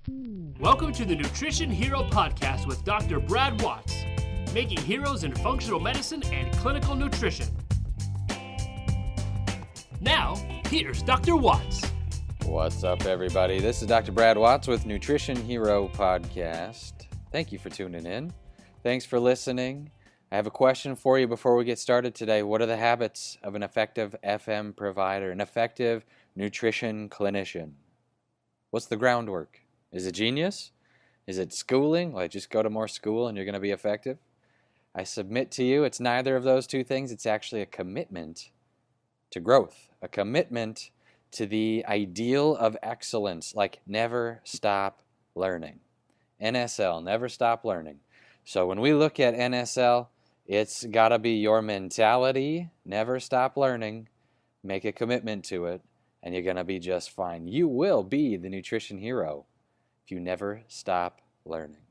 Welcome to the Nutrition Hero Podcast with Dr. Brad Watts, making heroes in functional medicine and clinical nutrition. Now, here's Dr. Watts. What's up, everybody? This is Dr. Brad Watts with Nutrition Hero Podcast. Thank you for tuning in. Thanks for listening. I have a question for you before we get started today. What are the habits of an effective FM provider, an effective nutrition clinician? What's the groundwork? Is it genius? Is it schooling? Like just go to more school and you're going to be effective? I submit to you it's neither of those two things. It's actually a commitment to growth, a commitment to the ideal of excellence, like never stop learning. NSL, never stop learning. So when we look at NSL, it's got to be your mentality, never stop learning, make a commitment to it, and you're going to be just fine. You will be the nutrition hero if you never stop learning.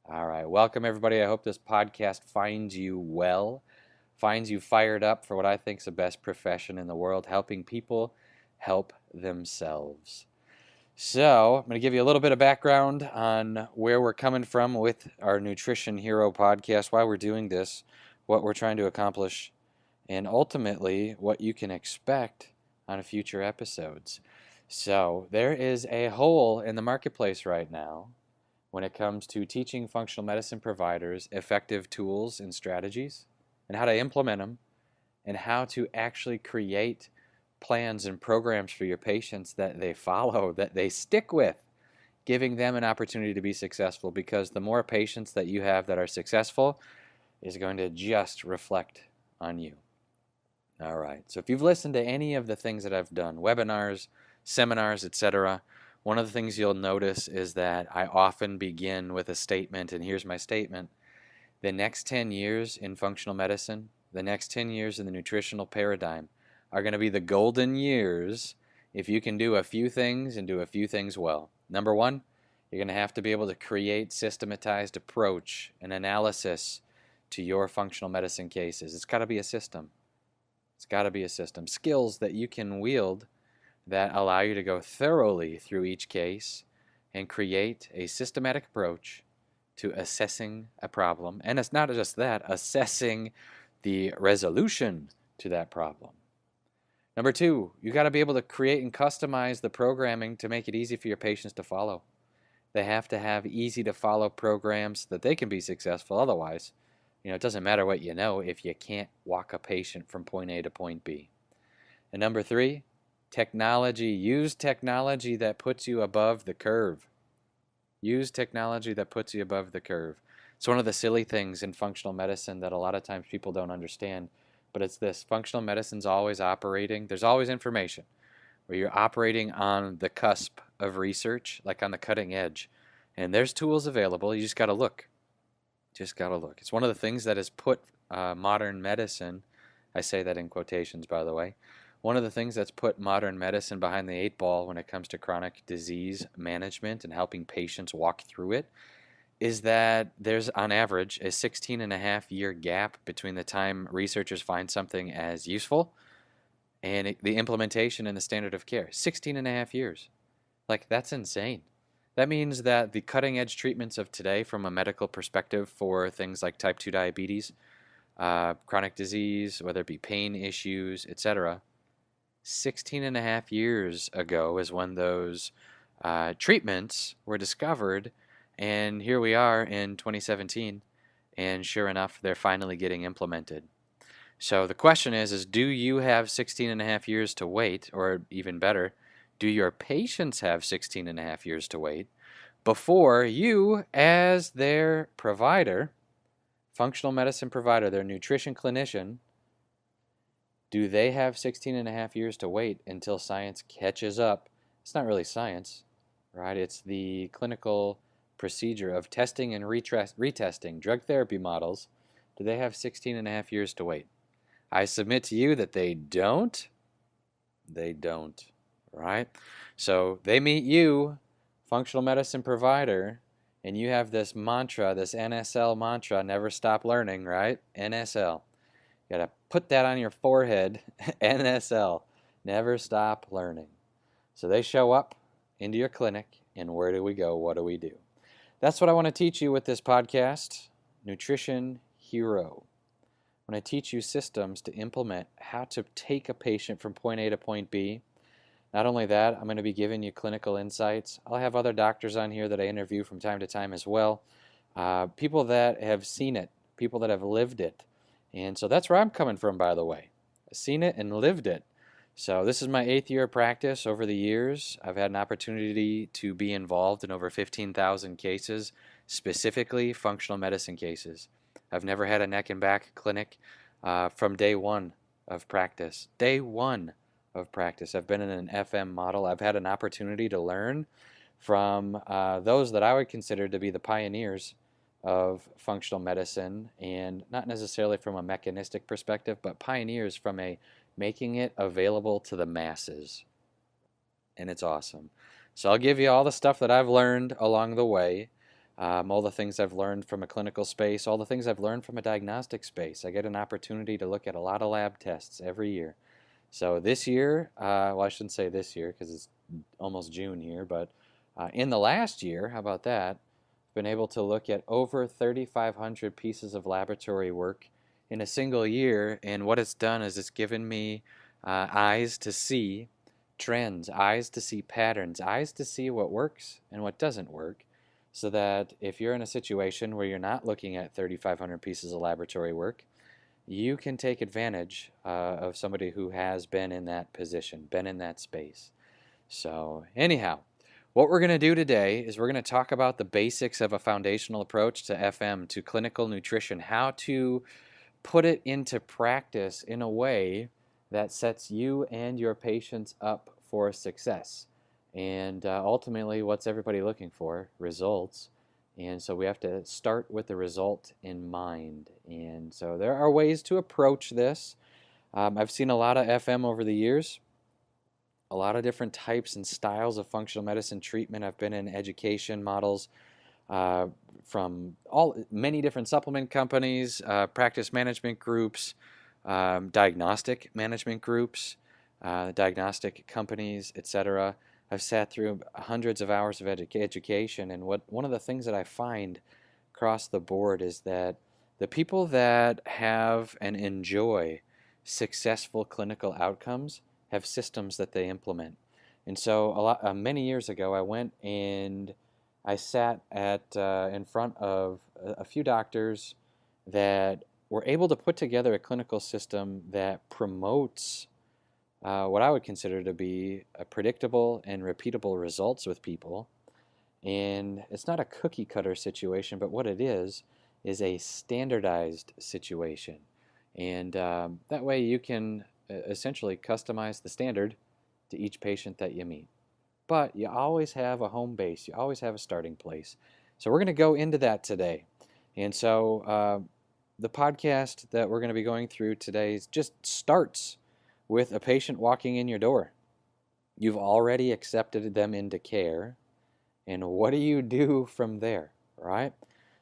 All right, welcome everybody. I hope this podcast finds you well, finds you fired up for what I think is the best profession in the world, helping people help themselves. So I'm going to give you a little bit of background on where we're coming from with our Nutrition Hero podcast, why we're doing this, what we're trying to accomplish, and ultimately what you can expect on future episodes. So there is a hole in the marketplace right now when it comes to teaching functional medicine providers effective tools and strategies and how to implement them and how to actually create plans and programs for your patients that they follow, that they stick with, giving them an opportunity to be successful, because the more patients that you have that are successful is going to just reflect on you. All right, so if you've listened to any of the things that I've done, webinars, seminars, etc., one of the things you'll notice is that I often begin with a statement, and here's my statement. The next 10 years in functional medicine, the next 10 years in the nutritional paradigm are going to be the golden years if you can do a few things and do a few things well. Number one, you're going to have to be able to create systematized approach and analysis to your functional medicine cases. It's got to be a system. It's got to be a system. Skills that you can wield that allow you to go thoroughly through each case and create a systematic approach to assessing a problem. And it's not just that, assessing the resolution to that problem. Number two, you got to be able to create and customize the programming to make it easy for your patients to follow. They have to have easy to follow programs so that they can be successful. Otherwise, it doesn't matter what you know if you can't walk a patient from point A to point B. And number three, technology. Use technology that puts you above the curve. Use technology that puts you above the curve. It's one of the silly things in functional medicine that a lot of times people don't understand, but it's this: functional medicine's always operating. There's always information where you're operating on the cusp of research, like on the cutting edge. And there's tools available. You just got to look. Just got to look. It's one of the things that has put modern medicine, I say that in quotations, by the way, one of the things that's put modern medicine behind the 8 ball when it comes to chronic disease management and helping patients walk through it is that there's, on average, a 16.5-year gap between the time researchers find something as useful and the implementation in the standard of care. 16.5 years. Like, that's insane. That means that the cutting-edge treatments of today from a medical perspective for things like type 2 diabetes, chronic disease, whether it be pain issues, etc., 16.5 years ago is when those treatments were discovered, and here we are in 2017, and sure enough, they're finally getting implemented. So the question is do you have 16.5 years to wait, or even better, do your patients have 16.5 years to wait before you, as their provider, functional medicine provider, their nutrition clinician, do they have 16.5 years to wait until science catches up? It's not really science, right? It's the clinical procedure of testing and retesting drug therapy models. Do they have 16.5 years to wait? I submit to you that they don't. They don't, right? So they meet you, functional medicine provider, and you have this mantra, this NSL mantra, never stop learning, right? NSL. You got to put that on your forehead, NSL, never stop learning. So they show up into your clinic And where do we go? What do we do? That's what I want to teach you with this podcast, Nutrition Hero. I want to teach you systems to implement how to take a patient from point A to point B. Not only that, I'm going to be giving you clinical insights. I'll have other doctors on here that I interview from time to time as well. People that have seen it, people that have lived it. And so that's where I'm coming from, by the way. I've seen it and lived it. So this is my 8th year of practice. Over the years, I've had an opportunity to be involved in over 15,000 cases, specifically functional medicine cases. I've never had a neck and back clinic from day one of practice. Day one of practice. I've been in an FM model. I've had an opportunity to learn from those that I would consider to be the pioneers of functional medicine, and not necessarily from a mechanistic perspective, but pioneers from a making it available to the masses. And it's awesome. So I'll give you all the stuff that I've learned along the way, all the things I've learned from a clinical space, all the things I've learned from a diagnostic space. I get an opportunity to look at a lot of lab tests every year. So this year, well, I shouldn't say this year because it's almost June here, but in the last year, how about that, I've been able to look at over 3,500 pieces of laboratory work in a single year, and what it's done is it's given me eyes to see trends, eyes to see patterns, eyes to see what works and what doesn't work, so that if you're in a situation where you're not looking at 3,500 pieces of laboratory work, you can take advantage of somebody who has been in that position, been in that space. So anyhow, what we're going to do today is we're going to talk about the basics of a foundational approach to FM, to clinical nutrition, how to put it into practice in a way that sets you and your patients up for success. And ultimately, what's everybody looking for? Results. And so we have to start with the result in mind. And so there are ways to approach this. I've seen a lot of FM over the years, a lot of different types and styles of functional medicine treatment. I've been in education models from many different supplement companies, practice management groups, diagnostic management groups, diagnostic companies, etc. I've sat through hundreds of hours of education, and one of the things that I find across the board is that the people that have and enjoy successful clinical outcomes have systems that they implement. And so many years ago, I went and I sat in front of a few doctors that were able to put together a clinical system that promotes what I would consider to be a predictable and repeatable results with people. And it's not a cookie cutter situation, but what it is a standardized situation. And that way you can essentially customize the standard to each patient that you meet. But you always have a home base. You always have a starting place. So we're going to go into that today. And so the podcast that we're going to be going through today just starts with a patient walking in your door. You've already accepted them into care. And what do you do from there, right?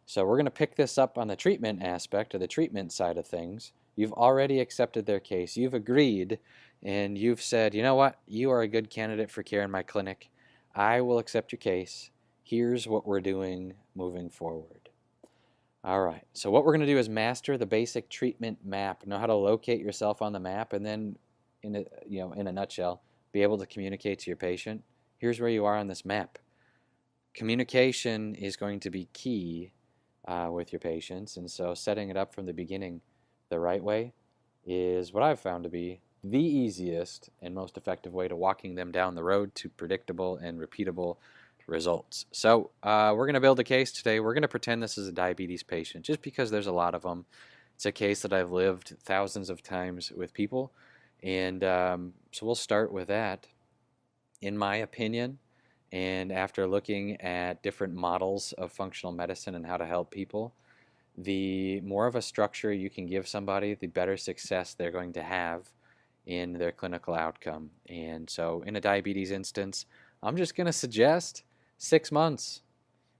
So we're going to pick this up on the treatment aspect, or the treatment side of things. You've already accepted their case. You've agreed, and you've said, you know what? You are a good candidate for care in my clinic. I will accept your case. Here's what we're doing moving forward. All right. So what we're going to do is master the basic treatment map. Know how to locate yourself on the map, and then, in a nutshell, be able to communicate to your patient. Here's where you are on this map. Communication is going to be key with your patients, and so setting it up from the beginning the right way is what I've found to be the easiest and most effective way to walking them down the road to predictable and repeatable results. So we're going to build a case today. We're going to pretend this is a diabetes patient just because there's a lot of them. It's a case that I've lived thousands of times with people, and so we'll start with that. In my opinion, and after looking at different models of functional medicine and how to help people, the more of a structure you can give somebody, the better success they're going to have in their clinical outcome. And so in a diabetes instance, I'm just going to suggest 6 months.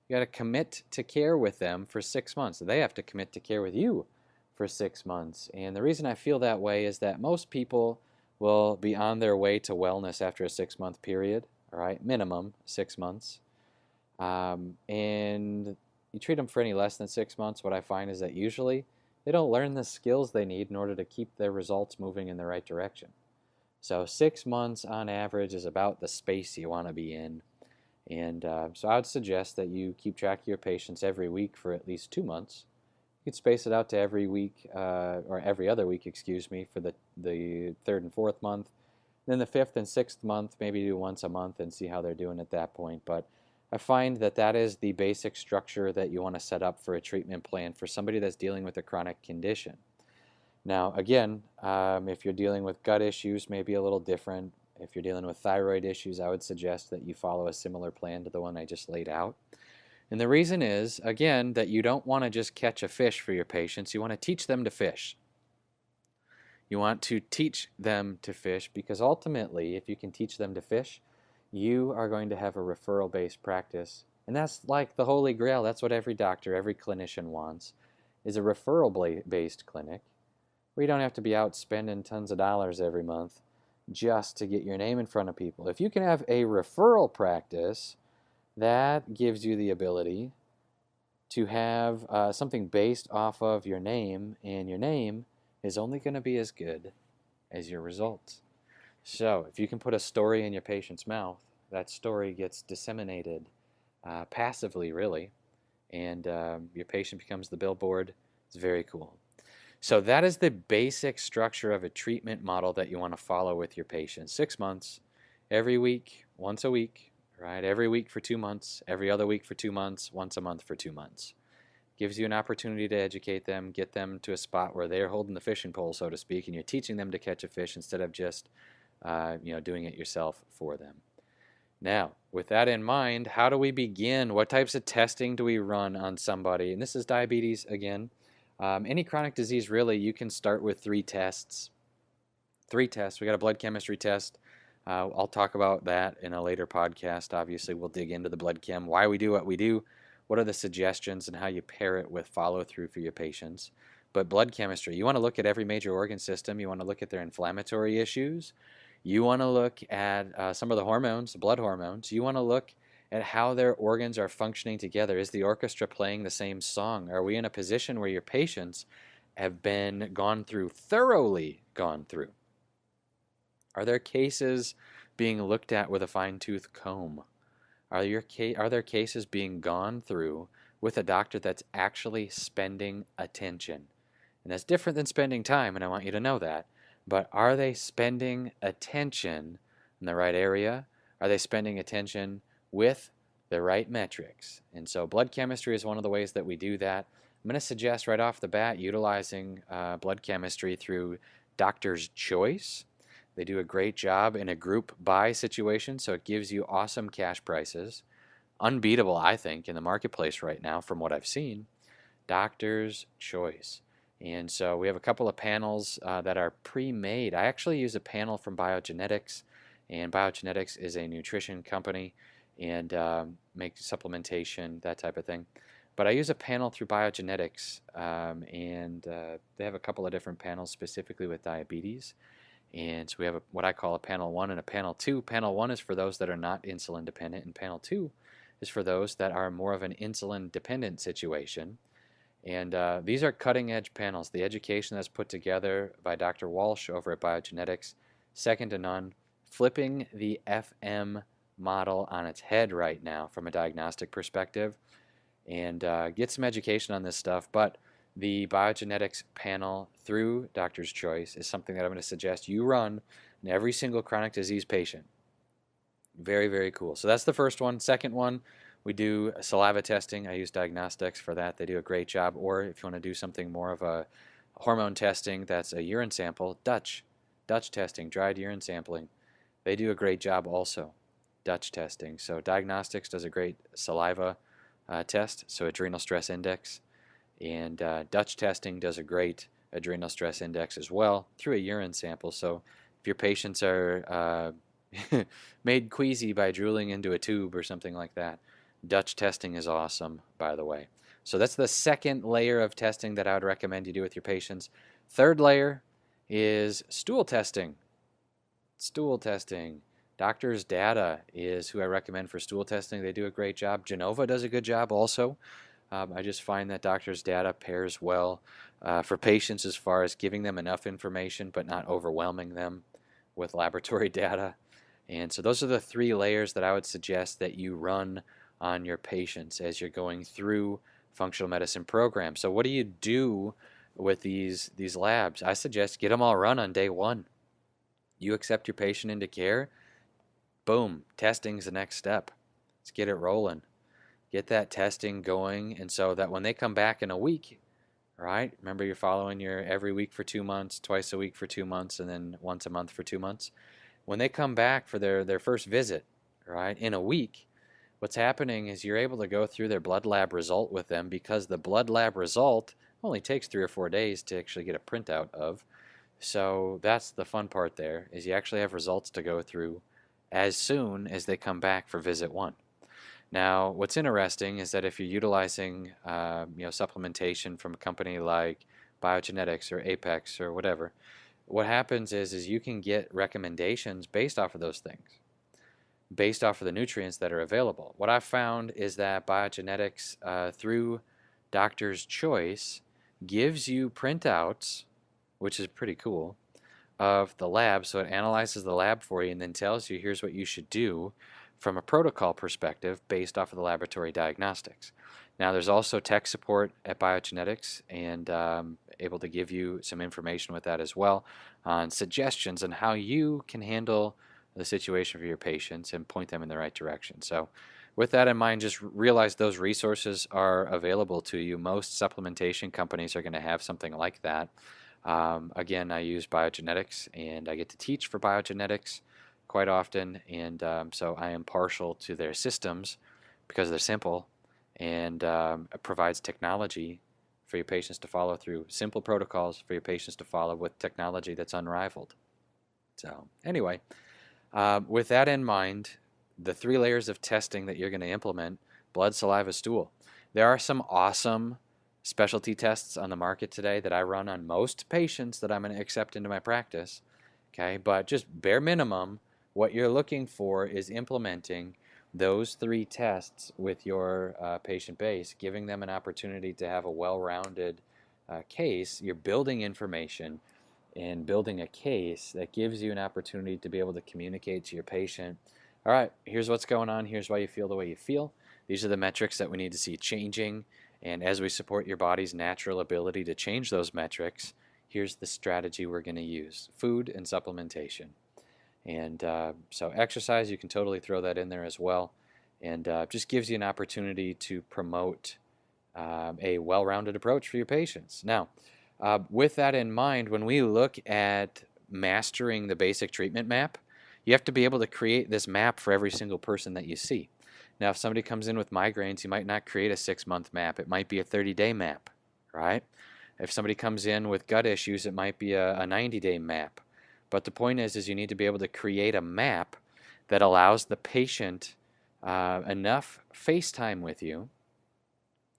You got to commit to care with them for 6 months. They have to commit to care with you for 6 months. And the reason I feel that way is that most people will be on their way to wellness after a 6-month period, all right, minimum 6 months. And you treat them for any less than 6 months, what I find is that usually they don't learn the skills they need in order to keep their results moving in the right direction. So 6 months on average is about the space you want to be in. And so I would suggest that you keep track of your patients every week for at least 2 months. You could space it out to every week, or every other week, excuse me, for the third and fourth month. Then the fifth and sixth month, maybe do once a month and see how they're doing at that point. But I find that that is the basic structure that you want to set up for a treatment plan for somebody that's dealing with a chronic condition. Now, again, if you're dealing with gut issues, maybe a little different. If you're dealing with thyroid issues, I would suggest that you follow a similar plan to the one I just laid out. And the reason is, again, that you don't want to just catch a fish for your patients. You want to teach them to fish. You want to teach them to fish because ultimately, if you can teach them to fish, you are going to have a referral-based practice. And that's like the holy grail. That's what every doctor, every clinician wants, is a referral-based clinic where you don't have to be out spending tons of dollars every month just to get your name in front of people. If you can have a referral practice, that gives you the ability to have something based off of your name, and your name is only going to be as good as your results. So if you can put a story in your patient's mouth, that story gets disseminated passively, really, and your patient becomes the billboard. It's very cool. So that is the basic structure of a treatment model that you want to follow with your patients. 6 months, every week, once a week, right? Every week for 2 months, every other week for 2 months, once a month for 2 months. Gives you an opportunity to educate them, get them to a spot where they're holding the fishing pole, so to speak, and you're teaching them to catch a fish instead of just doing it yourself for them. Now, with that in mind, how do we begin? What types of testing do we run on somebody? And this is diabetes again. Any chronic disease, really, you can start with 3 tests. 3 tests. We got a blood chemistry test. I'll talk about that in a later podcast. Obviously, we'll dig into the blood chem, why we do what we do, what are the suggestions, and how you pair it with follow-through for your patients. But blood chemistry, you want to look at every major organ system. You want to look at their inflammatory issues. You want to look at some of the hormones, the blood hormones. You want to look at how their organs are functioning together. Is the orchestra playing the same song? Are we in a position where your patients have been thoroughly gone through? Are there cases being looked at with a fine-tooth comb? Are there cases being gone through with a doctor that's actually spending attention? And that's different than spending time, and I want you to know that. But are they spending attention in the right area? Are they spending attention with the right metrics? And so blood chemistry is one of the ways that we do that. I'm going to suggest right off the bat utilizing blood chemistry through Doctor's Choice. They do a great job in a group buy situation, so it gives you awesome cash prices. Unbeatable, I think, in the marketplace right now from what I've seen. Doctor's Choice. And so we have a couple of panels that are pre-made. I actually use a panel from Biogenetics, and Biogenetics is a nutrition company and make supplementation, that type of thing. But I use a panel through Biogenetics, and they have a couple of different panels specifically with diabetes. And so we have what I call a panel 1 and a panel 2. Panel 1 is for those that are not insulin dependent, and panel 2 is for those that are more of an insulin dependent situation. And these are cutting edge panels. The education that's put together by Dr. Walsh over at Biogenetics, second to none, flipping the FM model on its head right now from a diagnostic perspective, and get some education on this stuff. But the Biogenetics panel through Doctor's Choice is something that I'm going to suggest you run in every single chronic disease patient. Very, very cool. So that's the first one. Second one, we do saliva testing. I use Diagnostics for that. They do a great job. Or if you want to do something more of a hormone testing, that's a urine sample. Dutch testing, dried urine sampling. They do a great job also. Dutch testing. So Diagnostics does a great saliva test, so adrenal stress index. And Dutch testing does a great adrenal stress index as well through a urine sample. So if your patients are made queasy by drooling into a tube or something like that, Dutch testing is awesome, by the way. So that's the second layer of testing that I would recommend you do with your patients. Third layer is stool testing. Stool testing. Doctors Data is who I recommend for stool testing. They do a great job. Genova does a good job also. I just find that Doctors Data pairs well for patients as far as giving them enough information but not overwhelming them with laboratory data. And so those are the 3 layers that I would suggest that you run on your patients as you're going through functional medicine programs. So what do you do with these labs? I suggest get them all run on day 1. You accept your patient into care, boom, testing's the next step. Let's get it rolling. Get that testing going, and so that when they come back in a week, right? Remember, you're following your every week for 2 months, twice a week for 2 months, and then once a month for 2 months. When they come back for their first visit, right, in a week, what's happening is you're able to go through their blood lab result with them, because the blood lab result only takes 3 or 4 days to actually get a printout of. So that's the fun part there, is you actually have results to go through as soon as they come back for visit 1. Now, what's interesting is that if you're utilizing supplementation from a company like Biogenetics or Apex or whatever, what happens is you can get recommendations based off of those things, based off of the nutrients that are available. What I've found is that Biogenetics, through Doctor's Choice, gives you printouts, which is pretty cool, of the lab. So it analyzes the lab for you and then tells you, here's what you should do from a protocol perspective based off of the laboratory diagnostics. Now, there's also tech support at Biogenetics, and able to give you some information with that as well on suggestions on how you can handle the situation for your patients and point them in the right direction. So with that in mind, just realize those resources are available to you. Most supplementation companies are going to have something like that. Again, I use Biogenetics, and I get to teach for Biogenetics quite often, and so I am partial to their systems because they're simple, and it provides technology for your patients to follow through, simple protocols for your patients to follow with technology that's unrivaled. So anyway, with that in mind, the 3 layers of testing that you're going to implement: blood, saliva, stool. There are some awesome specialty tests on the market today that I run on most patients that I'm going to accept into my practice. Okay, but just bare minimum, what you're looking for is implementing those 3 tests with your patient base, giving them an opportunity to have a well-rounded case. You're building information and building a case that gives you an opportunity to be able to communicate to your patient, all right, here's what's going on, here's why you feel the way you feel, these are the metrics that we need to see changing, and as we support your body's natural ability to change those metrics, here's the strategy we're going to use: food and supplementation. And so exercise, you can totally throw that in there as well, and just gives you an opportunity to promote a well-rounded approach for your patients. Now, with that in mind, when we look at mastering the basic treatment map, you have to be able to create this map for every single person that you see. Now, if somebody comes in with migraines, you might not create a 6-month map. It might be a 30-day map, right? If somebody comes in with gut issues, it might be a 90-day map. But the point is you need to be able to create a map that allows the patient enough face time with you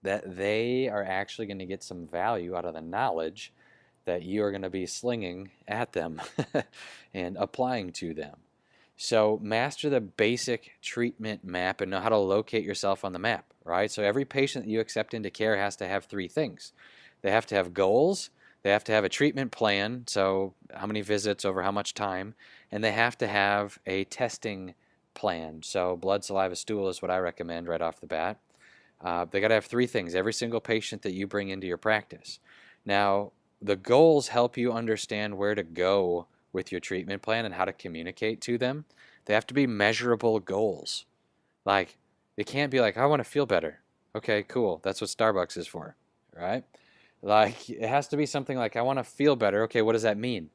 that they are actually going to get some value out of the knowledge that you are going to be slinging at them and applying to them. So master the basic treatment map and know how to locate yourself on the map, right? So every patient that you accept into care has to have 3 things. They have to have goals, they have to have a treatment plan, so how many visits over how much time, and they have to have a testing plan. So blood, saliva, stool is what I recommend right off the bat. They got to have 3 things, every single patient that you bring into your practice. Now, the goals help you understand where to go with your treatment plan and how to communicate to them. They have to be measurable goals. Like, they can't be like, I want to feel better. Okay, cool. That's what Starbucks is for, right? Like, it has to be something like, I want to feel better. Okay, what does that mean?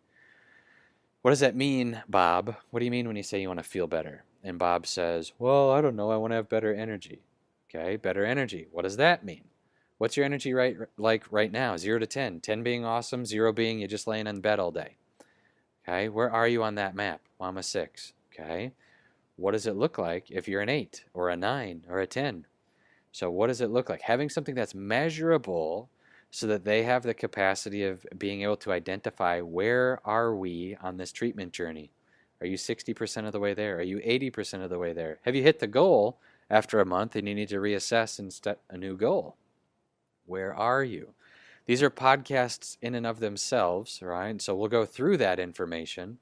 What does that mean, Bob? What do you mean when you say you want to feel better? And Bob says, well, I don't know. I want to have better energy. Okay, better energy. What does that mean? What's your energy like right now? 0 to 10. 10 being awesome, 0 being you're just laying in bed all day. Okay, where are you on that map? Well, I'm a 6. Okay, what does it look like if you're an 8 or a 9 or a 10? So what does it look like? Having something that's measurable so that they have the capacity of being able to identify where are we on this treatment journey, Are you 60% of the way there? Are you 80% of the way there? Have you hit the goal after a month and you need to reassess and set a new goal? Where are you? These are podcasts in and of themselves, right? So we'll go through that information.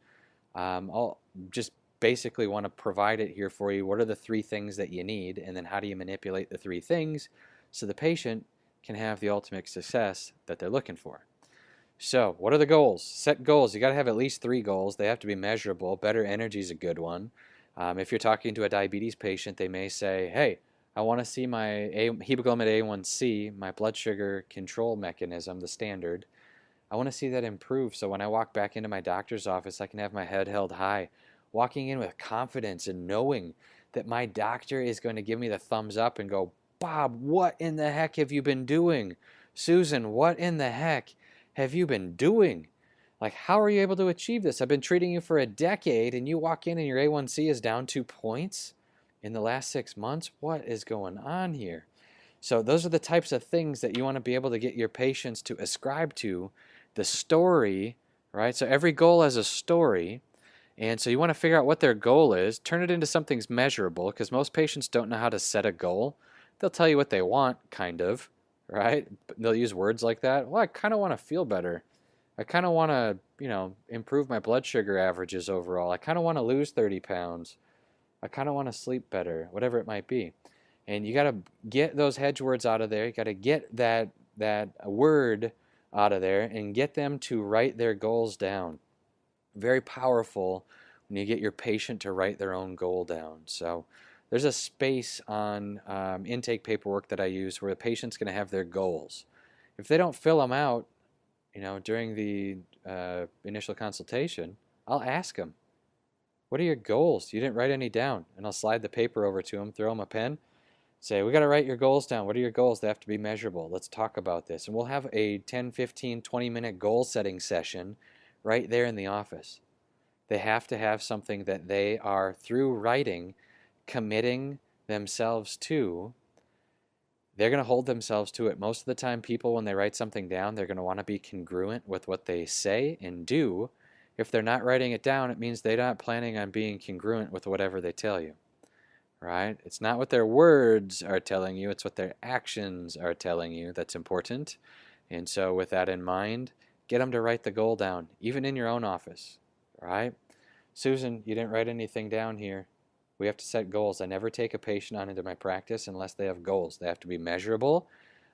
I'll just basically want to provide it here for you. What are the 3 things that you need? And then how do you manipulate the 3 things so the patient can have the ultimate success that they're looking for? So what are the goals? Set goals. You got to have at least 3 goals. They have to be measurable. Better energy is a good one. If you're talking to a diabetes patient, they may say, hey, I want to see my hemoglobin A1C, my blood sugar control mechanism, the standard. I want to see that improve so when I walk back into my doctor's office, I can have my head held high, walking in with confidence and knowing that my doctor is going to give me the thumbs up and go, Bob, what in the heck have you been doing? Susan, what in the heck have you been doing? Like, how are you able to achieve this? I've been treating you for a decade and you walk in and your A1C is down 2 points in the last 6 months. What is going on here? So those are the types of things that you want to be able to get your patients to ascribe to. The story, right? So every goal has a story. And so you want to figure out what their goal is, turn it into something measurable, because most patients don't know how to set a goal. They'll tell you what they want, kind of, right? But they'll use words like that. Well, I kind of want to feel better. I kind of want to, improve my blood sugar averages overall. I kind of want to lose 30 pounds. I kind of want to sleep better, whatever it might be. And you got to get those hedge words out of there. You got to get that word out of there and get them to write their goals down. Very powerful when you get your patient to write their own goal down. So there's a space on intake paperwork that I use where the patient's going to have their goals. If they don't fill them out, during the initial consultation, I'll ask them, what are your goals? You didn't write any down. And I'll slide the paper over to them, throw them a pen, say, we got to write your goals down. What are your goals? They have to be measurable. Let's talk about this. And we'll have a 10, 15, 20-minute goal setting session right there in the office. They have to have something that they are, through writing, committing themselves to. They're going to hold themselves to it. Most of the time, people, when they write something down, they're going to want to be congruent with what they say and do. If they're not writing it down, it means they're not planning on being congruent with whatever they tell you. Right? It's not what their words are telling you, it's what their actions are telling you that's important. And so with that in mind, get them to write the goal down, even in your own office. Right? Susan, you didn't write anything down here. We have to set goals. I never take a patient on into my practice unless they have goals. They have to be measurable.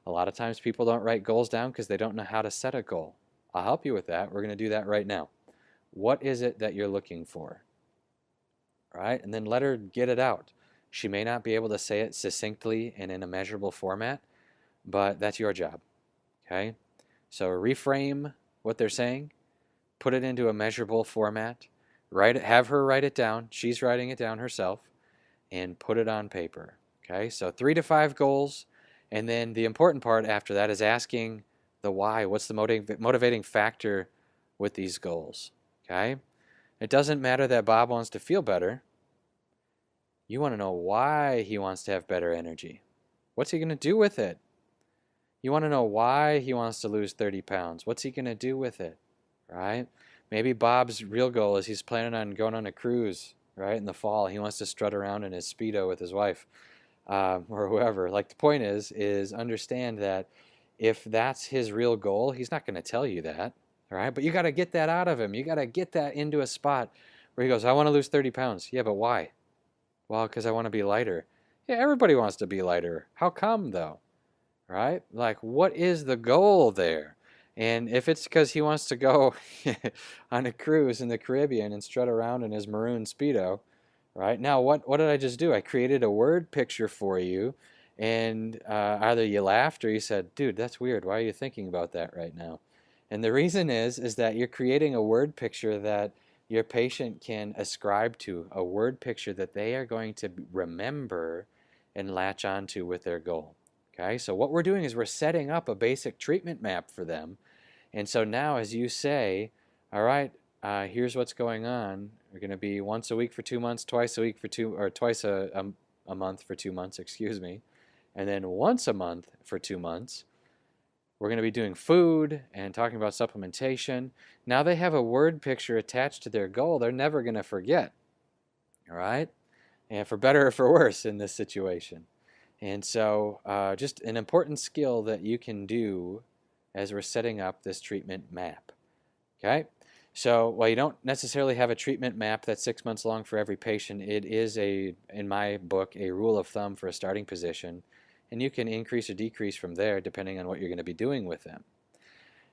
A lot of times people don't write goals down because they don't know how to set a goal. I'll help you with that. We're going to do that right now. What is it that you're looking for? Right? And then let her get it out. She may not be able to say it succinctly and in a measurable format, but that's your job. Okay? So reframe what they're saying, put it into a measurable format, have her write it down. She's writing it down herself, and put it on paper. Okay? So 3 to 5 goals, and then the important part after that is asking the why. What's the motivating factor with these goals? Okay? It doesn't matter that Bob wants to feel better. You want to know why he wants to have better energy. What's he going to do with it? You want to know why he wants to lose 30 pounds. What's he going to do with it? Right? Maybe Bob's real goal is he's planning on going on a cruise, right, in the fall. He wants to strut around in his Speedo with his wife or whoever. Like, the point is understand that if that's his real goal, he's not going to tell you that. All right? But you got to get that out of him. You got to get that into a spot where he goes, I want to lose 30 pounds. Yeah, but why? Well, because I want to be lighter. Yeah, everybody wants to be lighter. How come, though? Right? Like, what is the goal there? And if it's because he wants to go on a cruise in the Caribbean and strut around in his maroon Speedo, right? Now, what did I just do? I created a word picture for you, and either you laughed or you said, dude, that's weird. Why are you thinking about that right now? And the reason is that you're creating a word picture that your patient can ascribe to, a word picture that they are going to remember and latch onto with their goal. Okay, so what we're doing is we're setting up a basic treatment map for them. And so now as you say, all right, here's what's going on. We're going to be once a week for 2 months, twice a week for twice a month for 2 months, excuse me, and then once a month for 2 months. We're going to be doing food and talking about supplementation. Now they have a word picture attached to their goal they're never going to forget, all right? And for better or for worse in this situation. And so just an important skill that you can do as we're setting up this treatment map, okay? So while you don't necessarily have a treatment map that's 6 months long for every patient, it is, in my book, a rule of thumb for a starting position, and you can increase or decrease from there depending on what you're going to be doing with them.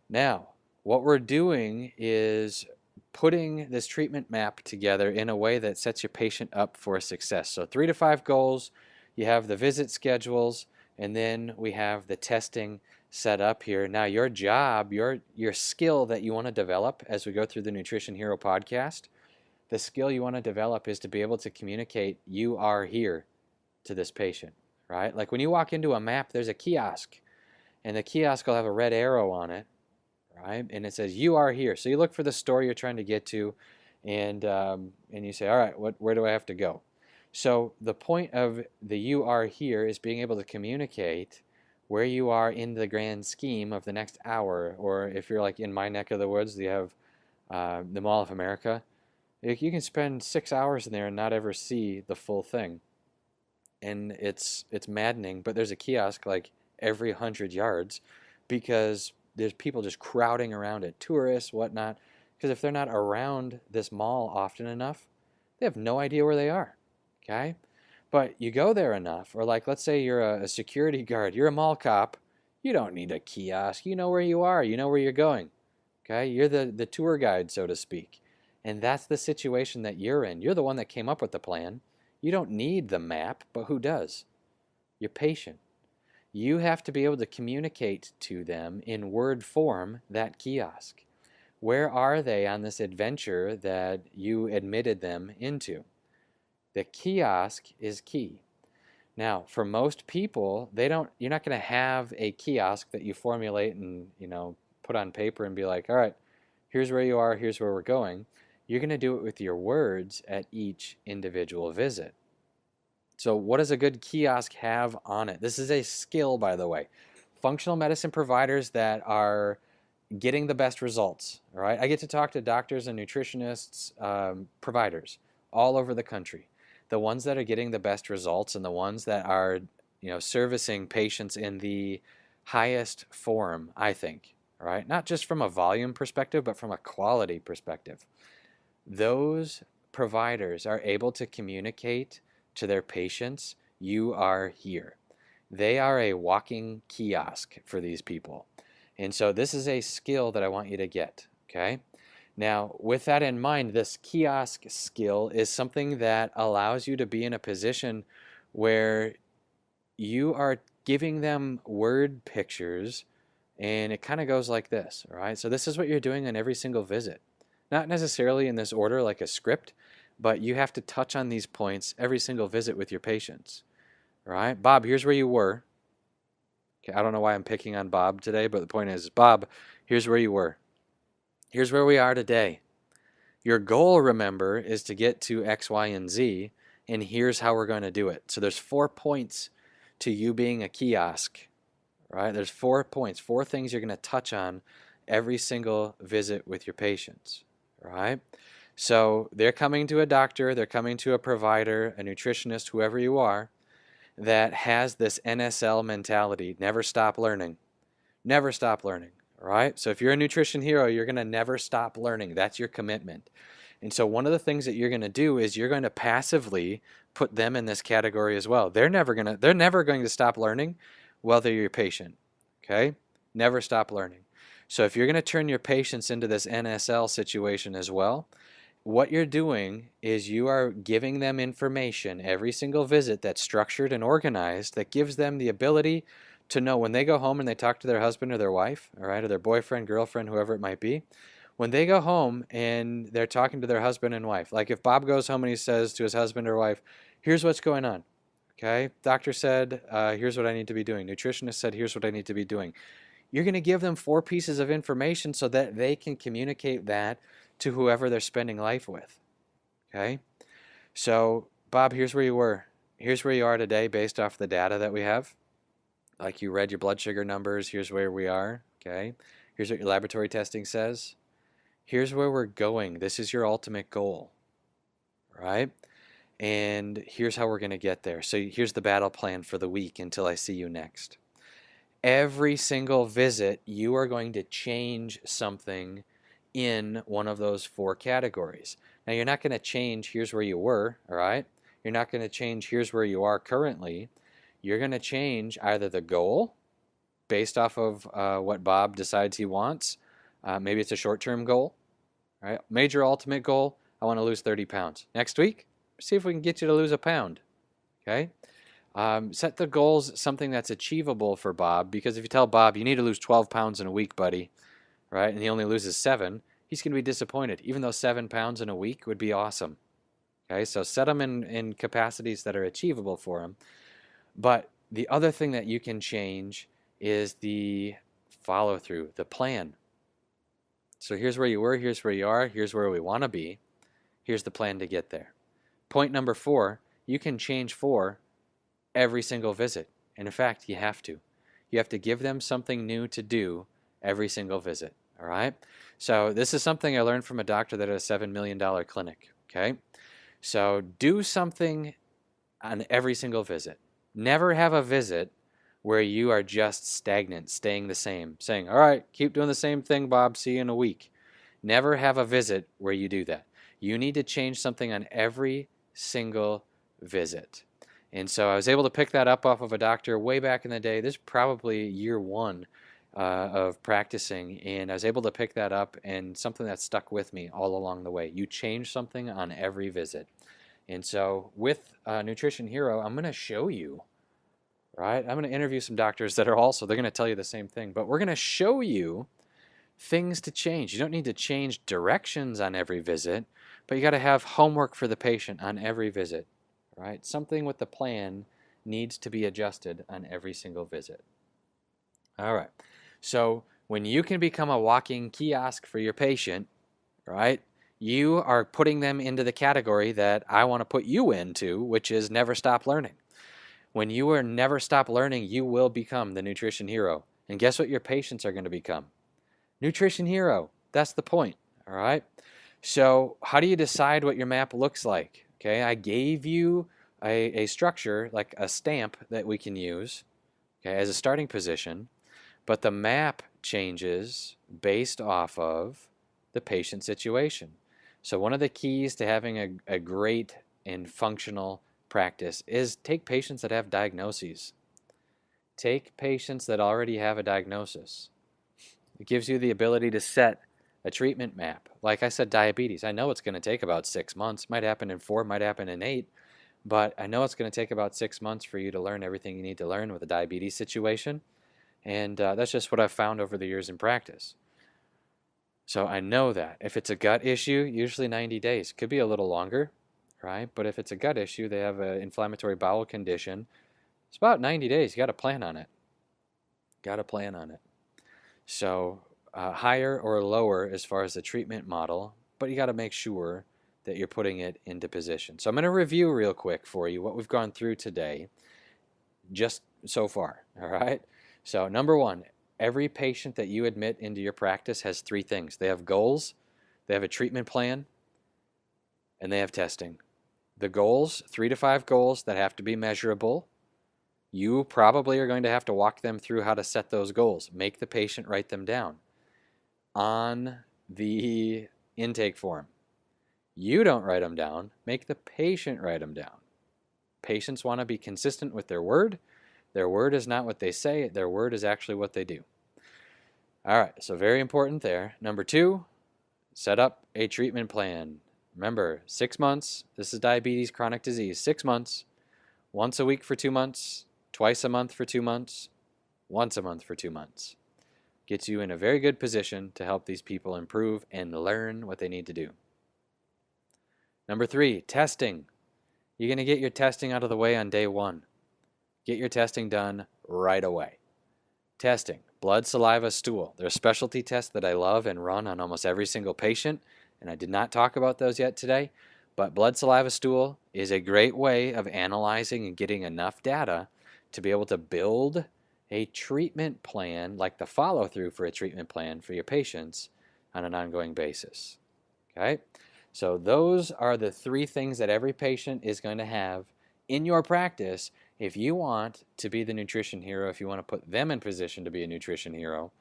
Now, what we're doing is putting this treatment map together in a way that sets your patient up for success. So 3 to 5 goals, you have the visit schedules, and then we have the testing set up here. Now your job, your skill that you want to develop as we go through the Nutrition Hero podcast, the skill you want to develop is to be able to communicate "you are here" to this patient, right? Like when you walk into a map, there's a kiosk, and the kiosk will have a red arrow on it, right? And it says "you are here." So you look for the store you're trying to get to, and you say, all right, where do I have to go? So the point of the "you are here" is being able to communicate where you are in the grand scheme of the next hour. Or if you're like in my neck of the woods, you have the Mall of America. You can spend 6 hours in there and not ever see the full thing. And it's maddening, but there's a kiosk like every 100 yards because there's people just crowding around it, tourists, whatnot. Because if they're not around this mall often enough, they have no idea where they are, okay? But you go there enough, or like let's say you're a security guard, you're a mall cop, you don't need a kiosk. You know where you are, you know where you're going, okay? You're the tour guide, so to speak. And that's the situation that you're in. You're the one that came up with the plan. You don't need the map, but who does? Your patient. You have to be able to communicate to them in word form that kiosk. Where are they on this adventure that you admitted them into? The kiosk is key. Now, for most people, you're not going to have a kiosk that you formulate and, put on paper and be like, all right, here's where you are, here's where we're going. You're going to do it with your words at each individual visit. So what does a good kiosk have on it? This is a skill, by the way. Functional medicine providers that are getting the best results, all right? I get to talk to doctors and nutritionists, providers all over the country. The ones that are getting the best results and the ones that are, servicing patients in the highest form, I think, all right? Not just from a volume perspective, but from a quality perspective. Those providers are able to communicate to their patients, "you are here." They are a walking kiosk for these people. And so this is a skill that I want you to get, okay? Now, with that in mind, this kiosk skill is something that allows you to be in a position where you are giving them word pictures, and it kind of goes like this, all right? So this is what you're doing on every single visit. Not necessarily in this order like a script, but you have to touch on these points every single visit with your patients, all right? Bob, here's where you were. Okay, I don't know why I'm picking on Bob today, but the point is, Bob, here's where you were. Here's where we are today. Your goal, remember, is to get to X, Y, and Z, and here's how we're going to do it. So there's 4 points to you being a kiosk, right? There's 4 points, 4 things you're going to touch on every single visit with your patients, right? So they're coming to a doctor, they're coming to a provider, a nutritionist, whoever you are, that has this NSL mentality, never stop learning. Never stop learning, all right? So if you're a nutrition hero, you're going to never stop learning. That's your commitment. And so one of the things that you're going to do is you're going to passively put them in this category as well. They're never going to stop learning while they're your patient, okay? Never stop learning. So if you're going to turn your patients into this NSL situation as well, what you're doing is you are giving them information every single visit that's structured and organized that gives them the ability to know when they go home and they talk to their husband or their wife, all right, or their boyfriend, girlfriend, whoever it might be. When they go home and they're talking to their husband and wife, like if Bob goes home and he says to his husband or wife, here's what's going on, okay? Doctor said, here's what I need to be doing. Nutritionist said, here's what I need to be doing. You're going to give them 4 pieces of information so that they can communicate that to whoever they're spending life with, okay? So, Bob, here's where you were. Here's where you are today based off the data that we have. like you read your blood sugar numbers, here's where we are, okay? Here's what your laboratory testing says. Here's where we're going. This is your ultimate goal, right? And here's how we're going to get there. So here's the battle plan for the week until I see you next. Every single visit, you are going to change something in one of those 4 categories. Now, you're not going to change here's where you were, all right? You're not going to change here's where you are currently. You're going to change either the goal based off of what Bob decides he wants. Maybe it's a short-term goal, right? Major ultimate goal, I want to lose 30 pounds. Next week, see if we can get you to lose a pound, okay? Set the goals something that's achievable for Bob, because if you tell Bob you need to lose 12 pounds in a week, buddy, right, and he only loses 7, he's going to be disappointed, even though 7 pounds in a week would be awesome. Okay, so set them in capacities that are achievable for him. But the other thing that you can change is the follow-through, the plan. So here's where you were, here's where you are, here's where we want to be. Here's the plan to get there. Point number 4, you can change 4 every single visit. And in fact, you have to. You have to give them something new to do every single visit, all right? So this is something I learned from a doctor that had a $7 million clinic, okay? So do something on every single visit. Never have a visit where you are just stagnant, staying the same, saying, all right, keep doing the same thing, Bob, see you in a week. Never have a visit where you do that. You need to change something on every single visit. And so I was able to pick that up off of a doctor way back in the day. This is probably year 1 of practicing, and I was able to pick that up, and something that stuck with me all along the way. You change something on every visit. And so with Nutrition Hero, I'm going to show you, right? I'm going to interview some doctors that are also, they're going to tell you the same thing, but we're going to show you things to change. You don't need to change directions on every visit, but you got to have homework for the patient on every visit, right? Something with the plan needs to be adjusted on every single visit. All right. So when you can become a walking kiosk for your patient, right, you are putting them into the category that I want to put you into, which is never stop learning. When you are never stop learning, you will become the Nutrition Hero. And guess what your patients are going to become? Nutrition Hero. That's the point, all right? So how do you decide what your map looks like? Okay, I gave you a structure, like a stamp that we can use, okay, as a starting position, but the map changes based off of the patient situation. So one of the keys to having a great and functional practice is take patients that have diagnoses. Take patients that already have a diagnosis. It gives you the ability to set a treatment map. Like I said, diabetes. I know it's going to take about 6 months. Might happen in 4, might happen in 8. But I know it's going to take about 6 months for you to learn everything you need to learn with a diabetes situation. And that's just what I've found over the years in practice. So I know that. If it's a gut issue, usually 90 days. Could be a little longer, right? But if it's a gut issue, they have an inflammatory bowel condition, it's about 90 days. You got to plan on it. Got to plan on it. So higher or lower as far as the treatment model, but you got to make sure that you're putting it into position. So I'm going to review real quick for you what we've gone through today just so far, all right? So number 1, every patient that you admit into your practice has 3 things. They have goals, they have a treatment plan, and they have testing. The goals, 3 to 5 goals that have to be measurable. You probably are going to have to walk them through how to set those goals. Make the patient write them down on the intake form. You don't write them down. Make the patient write them down. Patients want to be consistent with their word. Their word is not what they say. Their word is actually what they do. All right, so very important there. Number 2, set up a treatment plan. Remember, 6 months. This is diabetes, chronic disease. 6 months, once a week for 2 months, twice a month for 2 months, once a month for 2 months. Gets you in a very good position to help these people improve and learn what they need to do. Number 3, testing. You're going to get your testing out of the way on day 1. Get your testing done right away. Testing, blood, saliva, stool. There are specialty tests that I love and run on almost every single patient, and I did not talk about those yet today, but blood, saliva, stool is a great way of analyzing and getting enough data to be able to build a treatment plan, like the follow through for a treatment plan for your patients on an ongoing basis. Okay? So those are the 3 things that every patient is going to have in your practice if you want to be the nutrition hero, if you want to put them in position to be a nutrition hero.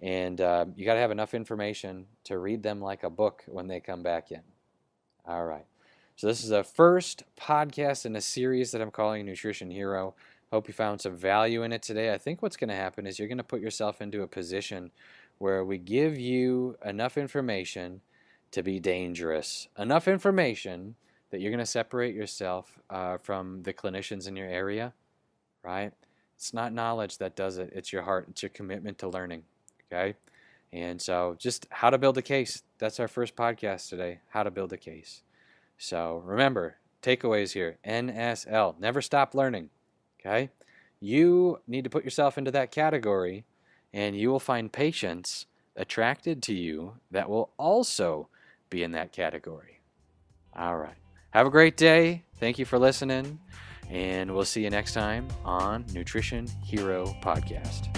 And you got to have enough information to read them like a book when they come back in. All right. So this is the first podcast in a series that I'm calling Nutrition Hero. Hope you found some value in it today. I think what's going to happen is you're going to put yourself into a position where we give you enough information to be dangerous. Enough information that you're going to separate yourself from the clinicians in your area, right? It's not knowledge that does it. It's your heart. It's your commitment to learning, okay? And so just how to build a case. That's our first podcast today, how to build a case. So remember, takeaways here, NSL, never stop learning, okay? You need to put yourself into that category, and you will find patients attracted to you that will also be in that category. All right. Have a great day. Thank you for listening, and we'll see you next time on Nutrition Hero Podcast.